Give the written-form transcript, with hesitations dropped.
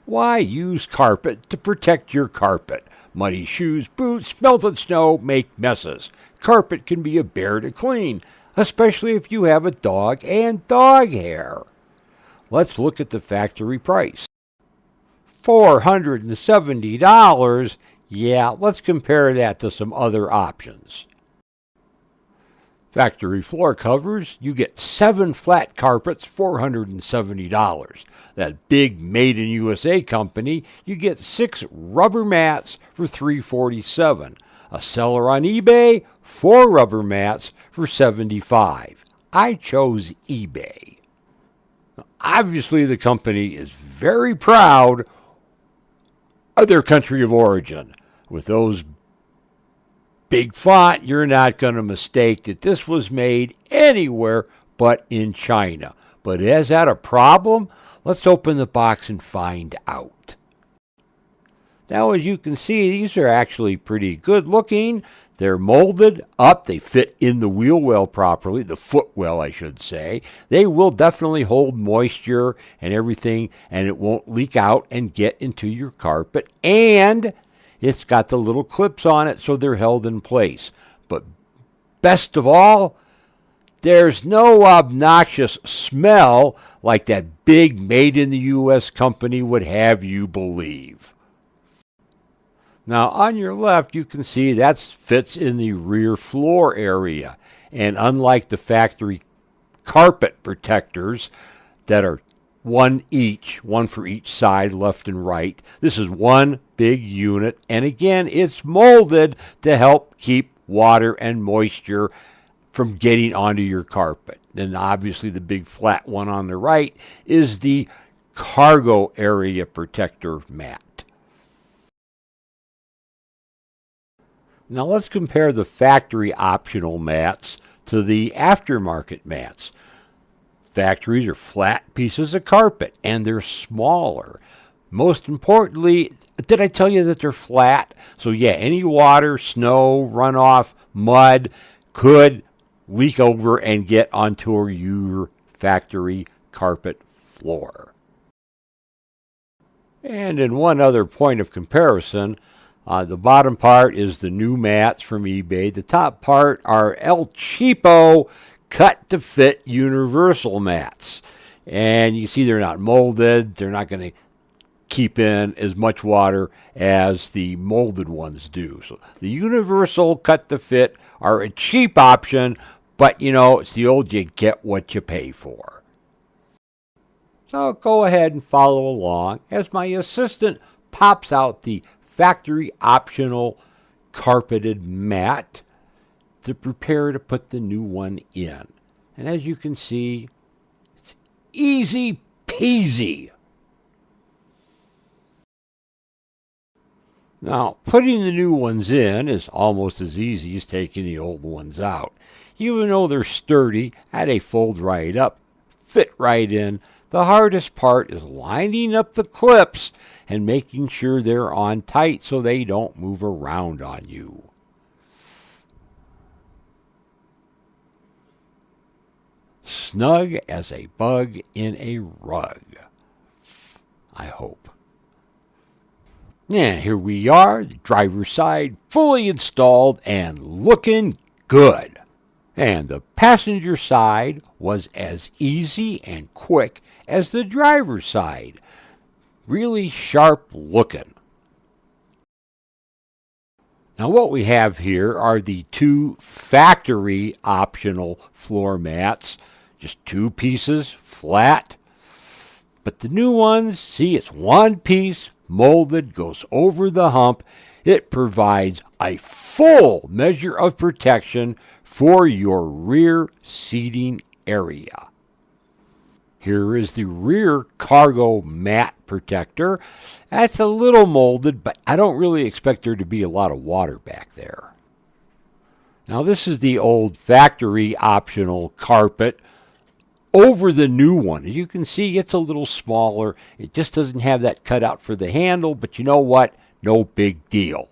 Why use carpet to protect your carpet? Muddy shoes, boots, melted snow make messes. Carpet can be a bear to clean, especially if you have a dog and dog hair. Let's look at the factory price. $470? Yeah, let's compare that to some other options. Factory floor covers, you get 7 flat carpets, $470. That big Made in USA company, you get 6 rubber mats for $347. A seller on eBay, 4 rubber mats for $75. I chose eBay. Obviously, the company is very proud of their country of origin. With those big font, you're not going to mistake that this was made anywhere but in China. But is that a problem? Let's open the box and find out. Now, as you can see, these are actually pretty good looking. They're molded up. They fit in the wheel well properly, the footwell, I should say. They will definitely hold moisture and everything, and it won't leak out and get into your carpet. And it's got the little clips on it, so they're held in place. But best of all, there's no obnoxious smell like that big Made in the US company would have you believe. Now, on your left, you can see that fits in the rear floor area. And unlike the factory carpet protectors that are one for each side, left and right, this is one big unit. And again, it's molded to help keep water and moisture from getting onto your carpet. And obviously, the big flat one on the right is the cargo area protector mat. Now let's compare the factory optional mats to the aftermarket mats. Factories are flat pieces of carpet and they're smaller. Most importantly, did I tell you that they're flat? So yeah, any water, snow, runoff, mud could leak over and get onto your factory carpet floor. And in one other point of comparison, the bottom part is the new mats from eBay. The top part are El Cheapo cut-to-fit universal mats. And you see they're not molded. They're not going to keep in as much water as the molded ones do. So the universal cut-to-fit are a cheap option, but it's the old you get what you pay for. So go ahead and follow along as my assistant pops out the factory optional carpeted mat to prepare to put the new one in. And as you can see, it's easy peasy. Now, putting the new ones in is almost as easy as taking the old ones out. Even though they're sturdy, they fold right up, fit right in. The hardest part is lining up the clips and making sure they're on tight so they don't move around on you. Snug as a bug in a rug, I hope. Yeah, here we are, the driver's side fully installed and looking good. And the passenger side was as easy and quick as the driver's side. Really sharp looking. Now what we have here are the 2 factory optional floor mats. Just 2 pieces, flat. But the new ones, see, it's 1 piece, molded, goes over the hump. It provides a full measure of protection for your rear seating area. Here is the rear cargo mat protector. That's a little molded, but I don't really expect there to be a lot of water back there. Now this is the old factory optional carpet over the new one. As you can see, it's a little smaller. It just doesn't have that cutout for the handle, but you know what? No big deal.